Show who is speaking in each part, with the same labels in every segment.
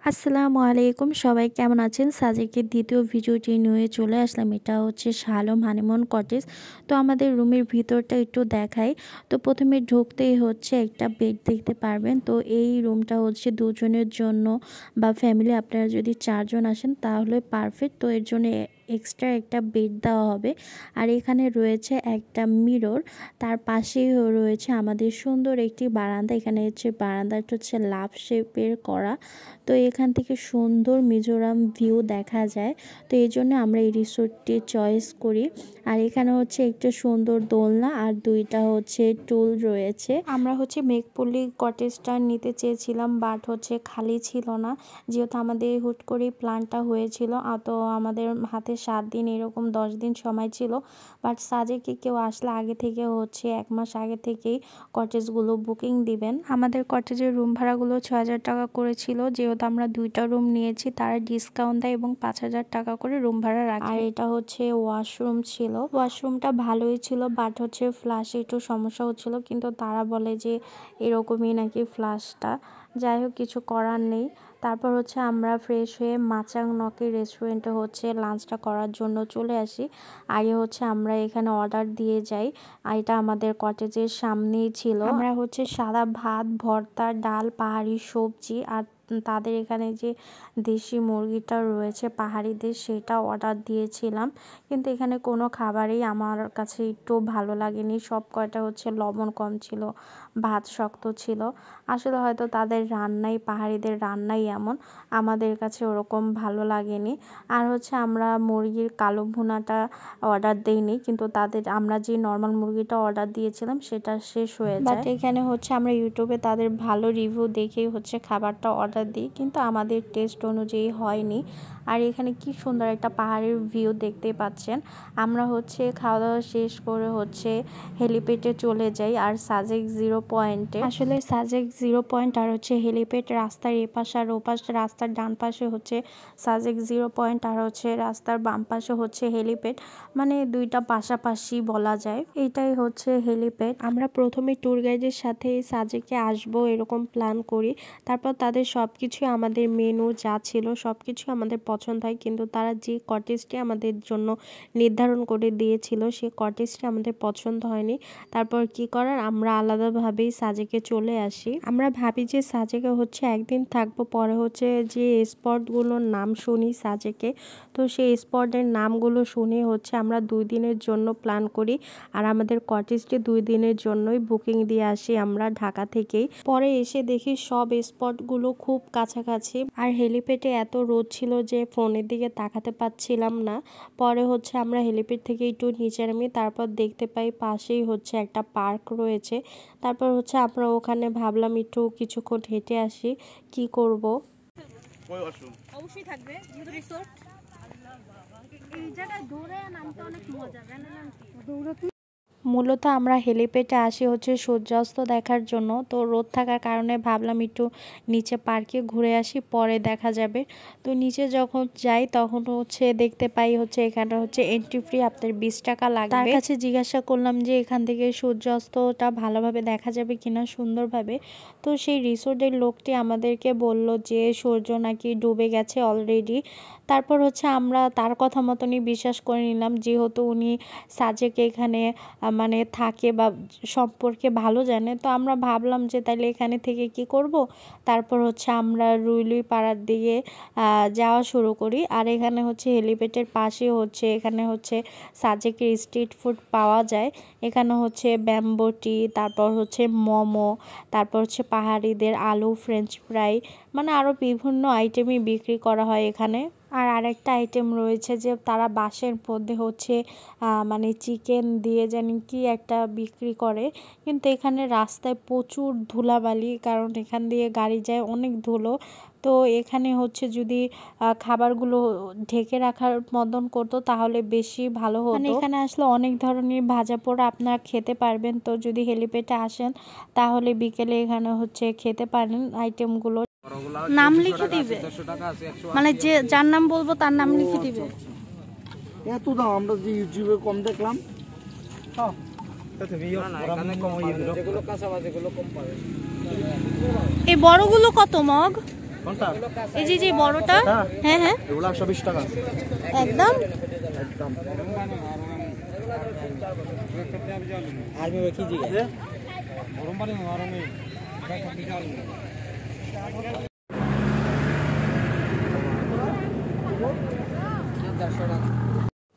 Speaker 1: আসসালামু আলাইকুম, সবাই কেমন আছেন? সাজেকের দ্বিতীয় ভিডিওটি নিয়ে চলে আসলাম। এটা হচ্ছে শালম হানিমুন কটেজ। তো আমাদের রুমের ভিতরটা একটু দেখাই। তো প্রথমে ঢুকতেই হচ্ছে একটা বেড দেখতে পারবেন। তো এই রুমটা হচ্ছে দুজনের জন্য বা ফ্যামিলি আপনারা যদি 4 জন আসেন তাহলে পারফেক্ট। তো এর জন্য এক্সট্রা একটা বেড দেওয়া হবে। আর এখানে রয়েছে একটা মিরর, তার পাশেই রয়েছে আমাদের সুন্দর একটি বারান্দা। এখানে হচ্ছে বারান্দাটা হচ্ছে লাভ শেপের করা। তো এখান থেকে সুন্দর মিজোরাম ভিউ দেখা যায়। তো এই জন্য আমরা এই রিসোর্টটি চয়েস করি। আর এখানে হচ্ছে একটা সুন্দর দোলনা আর দুইটা হচ্ছে টুল রয়েছে। আমরা হচ্ছে মেঘপল্লী কটেজটা নিতে চেয়েছিলাম, বাট হচ্ছে খালি ছিল না, যেহেতু আমাদের হুট করেই প্ল্যানটা হয়েছিল। তো আমাদের হাতে 7 দিন এরকম 10 দিন সময় ছিল। বাট সাজেকে কেউ আসলে আগে থেকে হচ্ছে 1 মাস আগে থেকেই কটেজগুলো বুকিং দিবেন। আমাদের কটেজের রুম ভাড়াগুলো 6,000 টাকা করেছিল। যেহেতু আমরা 2টা রুম নিয়েছি, তারা ডিসকাউন্ট দেয় এবং 5,000 টাকা করে রুম ভাড়া রাখে। আর এটা হচ্ছে ওয়াশরুম ছিল। ওয়াশরুমটা ভালোই ছিল, বাট হচ্ছে ফ্লাশে একটু সমস্যা হচ্ছিল, কিন্তু তারা বলে যে এরকমই নাকি ফ্লাশটা। যাই হোক, কিছু করার নেই। তারপর হচ্ছে আমরা ফ্রেশ হয়ে মাচাং নকি রেস্টুরেন্টে হচ্ছে লাঞ্চটা করার জন্য চলে আসি। আগে হচ্ছে আমরা এখানে অর্ডার দিয়ে যাই, আর এটা আমাদের কটেজের সামনেই ছিল। আমরা হচ্ছে সাদা ভাত, ভর্তা, ডাল, পাহাড়ি সবজি আর তাদের এখানে যে দেশি মুরগিটা রয়েছে পাহাড়িদের, সেটা অর্ডার দিয়েছিলাম। কিন্তু এখানে কোনো খাবারই আমার কাছে একটু ভালো লাগেনি। সব কয়টা হচ্ছে লবণ কম ছিল, ভাত শক্ত ছিল। আসলে হয়তো তাদের রান্নাই, পাহাড়িদের রান্নাই এমন, আমাদের কাছে ওরকম ভালো লাগেনি। আর হচ্ছে আমরা মুরগির কালো ভুনাটা অর্ডার দেইনি, কিন্তু আমরা যে নর্মাল মুরগিটা অর্ডার দিয়েছিলাম সেটা শেষ হয়ে যায়। বাট এখানে হচ্ছে আমরা ইউটিউবে তাদের ভালো রিভিউ দেখেই হচ্ছে খাবারটা অর্ডার দিই, কিন্তু আমাদের টেস্ট অনুযায়ী হয়নি। আর এখানে কি সুন্দর একটা পাহাড়ের ভিউ দেখতে পাচ্ছেন। আমরা হচ্ছে খাওয়া দাওয়া শেষ করে হচ্ছে হেলিপ্যাডে চলে যাই আর সাজেক 0 পয়েন্টে। আসলে সাজেক 0 পয়েন্ট আর হচ্ছে হেলিপ্যাড রাস্তার এপাশ আর ওপাশ, রাস্তার ডান পাশে হচ্ছে সাজেক 0 পয়েন্ট আর হচ্ছে রাস্তার বাম পাশে হচ্ছে হেলিপ্যাড, মানে দুইটা পাশাপাশি বলা যায়। এটাই হচ্ছে হেলিপ্যাড। আমরা প্রথমে ট্যুর গাইডের সাথে সাজেকে আসবো এরকম প্ল্যান করি। তারপর তাদের সব কিছু, আমাদের মেনু যা ছিল সব কিছু আমাদের পছন্দ হয়, কিন্তু তারা যে কটেজটি আমাদের জন্য নির্ধারণ করে দিয়েছিল সেই কটেজটি আমাদের পছন্দ হয়নি। তারপর কি করার, আমরা আলাদাভাবেই সাজেকে চলে আসি। আমরা ভাবি যে সাজেকে হচ্ছে একদিন থাকবো, পরে হচ্ছে যে স্পটগুলোর নাম শুনি সাজেকে, তো সেই স্পটের নামগুলো শুনে হচ্ছে আমরা 2 দিনের জন্য প্ল্যান করি। আর আমাদের কটেজটি 2 দিনের জন্যই বুকিং দিয়ে আসি আমরা ঢাকা থেকেই। পরে এসে দেখি সব স্পটগুলো খুব কাছাকাছি, আর হেলিপ্যাডে এত রোদ ছিল যে ফোনের দিকে তাকাতে পাচ্ছিলাম না। পরে হচ্ছে আমরা হেলিপ্যাড থেকে একটু নিচে নামি, তারপর দেখতে পাই পাশেই হচ্ছে একটা পার্ক রয়েছে। তারপর হচ্ছে আমরা ওখানে ভাবলাম একটু কিছুক্ষণ হেঁটে আসি, কি করব। অবশ্যই থাকবে রিসোর্ট। এই জায়গায় দৌড়ে নামতে অনেক মজা, জানেন? মূলত আমরা হেলিপ্যাডে আসি হচ্ছে সূর্যাস্ত দেখার জন্য। তো রোদ থাকার কারণে ভাবলাম একটু নিচে পার্কে ঘুরে আসি, পরে দেখা যাবে। তো নিচে যখন যাই তখন হচ্ছে দেখতে পাই হচ্ছে এখানে হচ্ছে এন্ট্রি ফ্রি, আপনার 20 টাকা লাগবে। তার কাছে জিজ্ঞাসা করলাম যে এখান থেকে সূর্যাস্তটা ভালোভাবে দেখা যাবে কিনা, সুন্দরভাবে। তো সেই রিসোর্টের লোকটি আমাদেরকে বলল যে সূর্য নাকি ডুবে গেছে অলরেডি। তারপর হচ্ছে আমরা তার কথা মতনই বিশ্বাস করে নিলাম, যেহেতু উনি সাজেকে এখানে মানে থাকে বা সম্পর্কে ভালো জানে। তো আমরা ভাবলাম যে তাইলে এখানে থেকে কি করব। তারপর হচ্ছে আমরা রুইলুই পাড়ার দিকে যাওয়া শুরু করি। আর এখানে হচ্ছে হেলিপ্যাডের পাশে হচ্ছে এখানে হচ্ছে সাজেকের স্ট্রিট ফুড পাওয়া যায়। এখানে হচ্ছে ব্যাম্বোটি, তারপর হচ্ছে মোমো, তারপর হচ্ছে পাহাড়িদের আলু ফ্রেঞ্চ ফ্রাই, মানে আরও বিভিন্ন আইটেমই বিক্রি করা হয় এখানে। আর আরেকটা আইটেম রয়েছে যে তারা বাঁশের মধ্যে হচ্ছে মানে চিকেন দিয়ে জানি কি একটা বিক্রি করে, কিন্তু এখানে রাস্তায় প্রচুর ধুলাবালি, কারণ এখান দিয়ে গাড়ি যায়, অনেক ধুলো। তো এখানে হচ্ছে যদি খাবারগুলো ঢেকে রাখার মতন করতো তাহলে বেশি ভালো হতো। মানে এখানে আসলে অনেক ধরনের ভাজা পোড়া আপনারা খেতে পারবেন। তো যদি হেলিপ্যাডে আসেন তাহলে বিকেলে এখানে হচ্ছে খেতে পারেন আইটেমগুলো। নাম লিখে দিবে, মানে যে যার নাম বলবো তার নাম লিখে দিবে।
Speaker 2: এত দাম আমরা যে ইউটিউবে কম দেখলাম।
Speaker 1: এই বড়গুলো কত মগ?
Speaker 2: কোনটা?
Speaker 1: এই যে বড়টা। হ্যাঁ হ্যাঁ,
Speaker 2: এগুলো 120 টাকা
Speaker 1: একদম।
Speaker 2: একদম।
Speaker 3: आर्मी में कीजिएगा
Speaker 2: ये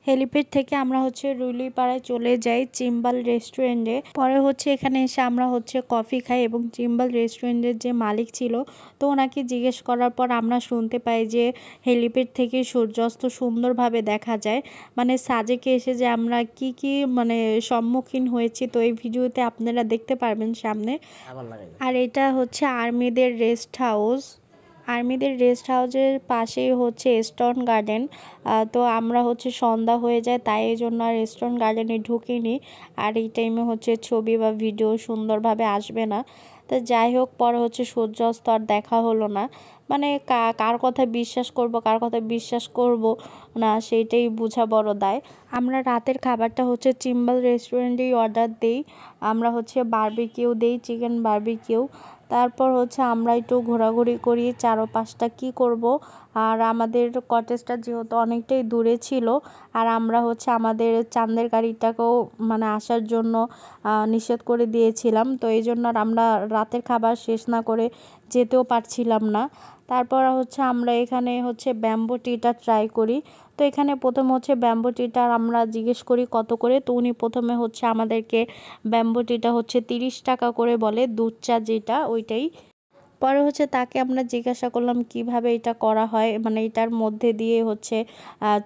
Speaker 1: হেলিপ্যাড থেকে আমরা হচ্ছে রুইলিপাড়ায় চলে যাই চিম্বাল রেস্টুরেন্টে। পরে হচ্ছে এখানে এসে আমরা হচ্ছে কফি খাই এবং চিম্বাল রেস্টুরেন্টের যে মালিক ছিল তো ওনাকে জিজ্ঞেস করার পর আমরা শুনতে পাই যে হেলিপ্যাড থেকে সূর্যাস্ত সুন্দরভাবে দেখা যায়। মানে সাজেকে এসে যে আমরা কি মানে সম্মুখীন হয়েছি তো এই ভিডিওতে আপনারা দেখতে পারবেন সামনে। আর এটা হচ্ছে আর্মিদের রেস্ট হাউস। আর্মিদের রেস্ট হাউসের পাশেই হচ্ছে স্টোন গার্ডেন। তো আমরা হচ্ছে সন্ধ্যা হয়ে যায় তাই এই জন্য আর স্টোন গার্ডেনে ঢুকিনি। আর এই টাইমে হচ্ছে ছবি বা ভিডিও সুন্দরভাবে আসবে না। তো যাই হোক, পরে হচ্ছে সূর্যাস্ত আর দেখা হলো না। মানে কার কথা বিশ্বাস করব কার কথা বিশ্বাস করব না সেইটাই বোঝা বড় দায়। আমরা রাতের খাবারটা হচ্ছে চিম্বাল রেস্টুরেন্টেই অর্ডার দিই। আমরা হচ্ছে বারবিকিউ দিই, চিকেন বারবিকিউ। তারপর হচ্ছে আমরা একটু ঘোরাঘুরি করি চারপাশটা কি করব। আর আমাদের কটেজটা যেহেতু অনেকটাই দূরে ছিল আর আমরা হচ্ছে আমাদের চাঁদের গাড়িটাকেও মানে আসার জন্য নিষেধ করে দিয়েছিলাম, তো এই জন্য আর আমরা রাতের খাবার শেষ না করে যেতেও পারছিলাম না। তারপর হচ্ছে আমরা এখানে হচ্ছে ব্যাম্বো টিটা ট্রাই করি। তো এখানে প্রথম হচ্ছে ব্যাম্বো টিটা আমরা জিজ্ঞেস করি কত করে, তো উনি প্রথমে হচ্ছে আমাদেরকে ব্যাম্বো টিটা হচ্ছে 30 টাকা করে বলে, দুধ চা যেটা ওইটাই। পরে হচ্ছে তাকে আমরা জিজ্ঞাসা করলাম কিভাবে এটা করা হয়, মানে এটার মধ্যে দিয়ে হচ্ছে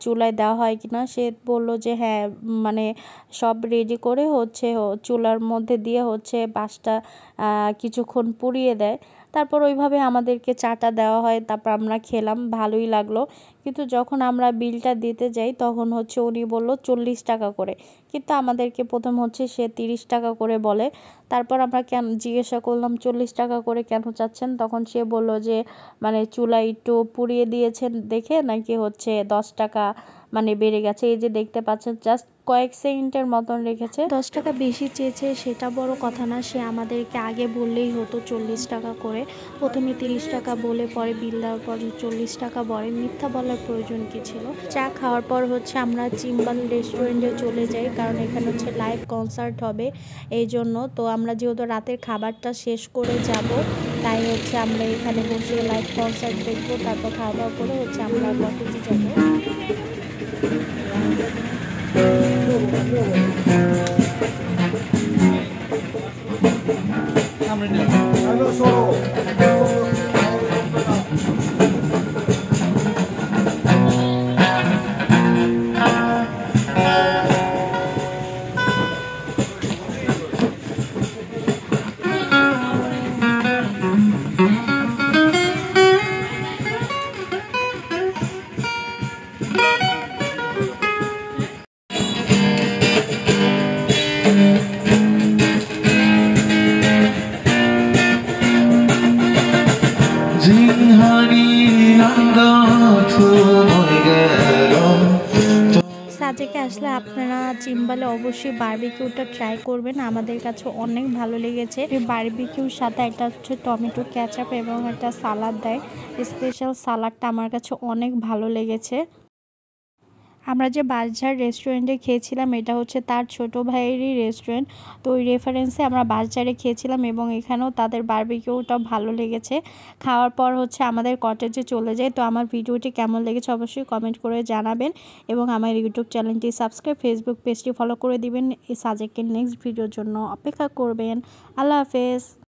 Speaker 1: চুলায় দেওয়া হয় কিনা। সে বলল যে হ্যাঁ, মানে সব রেডি করে হচ্ছে চুলার মধ্যে দিয়ে হচ্ছে বাঁশটা কিছুক্ষণ পুড়িয়ে দেয়। তারপর ওইভাবে আমাদেরকে চাটা দেওয়া হয়। তারপর আমরা খেলাম, ভালোই লাগলো। কিন্তু যখন আমরা বিলটা দিতে যাই তখন হচ্ছে উনি বলল 40 টাকা করে, কিন্তু আমাদেরকে প্রথম হচ্ছে সে 30 টাকা করে বলে। তারপর আমরা জিজ্ঞাসা করলাম 40 টাকা করে কেন চাচ্ছেন, তখন সে বলল যে মানে চুলায় একটু পুড়িয়ে দিয়েছেন দেখে নাকি হচ্ছে 10 টাকা মানে বেড়ে গেছে। এই যে দেখতে পাচ্ছেন জাস্ট কয়েক সেকেন্ডের মতন রেখেছে। 10 টাকা বেশি চেয়েছে সেটা বড় কথা না, সে আমাদেরকে আগে বললেই হতো 40 টাকা করে। প্রথমে 30 টাকা বলে পরে বিল দেওয়ার পর 40 টাকা বলে, মিথ্যা বলার প্রয়োজন কি ছিল। চা খাওয়ার পর হচ্ছে আমরা চিম্বাল রেস্টুরেন্টে চলে যাই, কারণ এখানে হচ্ছে লাইভ কনসার্ট হবে এই জন্য। তো আমরা যেহেতু রাতের খাবারটা শেষ করে যাব তাই হচ্ছে আমরা এখানে বসে লাইভ কনসার্ট দেখবো। তারপর খাওয়া দাওয়া করে হচ্ছে আমরা কটেজে যাবো। সাজেকে আসলে আপনারা চিম্বালে অবশ্যই বারবিকিউটা ট্রাই করবেন, আমাদের কাছে অনেক ভালো লেগেছে। বারবিকিউর সাথে একটা হচ্ছে টমেটো কেচাপ এবং একটা সালাদ দেয়, স্পেশাল সালাদটা আমার কাছে অনেক ভালো লেগেছে। আমরা যে বাসঝাড় রেস্টুরেন্টে খেয়েছিলাম এটা হচ্ছে তার ছোট ভাইয়েরই রেস্টুরেন্ট, তো ওই রেফারেন্সে আমরা বাসঝাড়ে খেয়েছিলাম এবং এখানেও তাদের বারবিকিউটা ভালো লেগেছে। খাওয়ার পর হচ্ছে আমাদের কটেজে চলে যায়। তো আমার ভিডিওটি কেমন লেগেছে অবশ্যই কমেন্ট করে জানাবেন এবং আমার ইউটিউব চ্যানেলটি সাবস্ক্রাইব, ফেসবুক পেজটি ফলো করে দিবেন। এই সাজেকের নেক্সট ভিডিওর জন্য অপেক্ষা করবেন। আল্লাহ হাফেজ।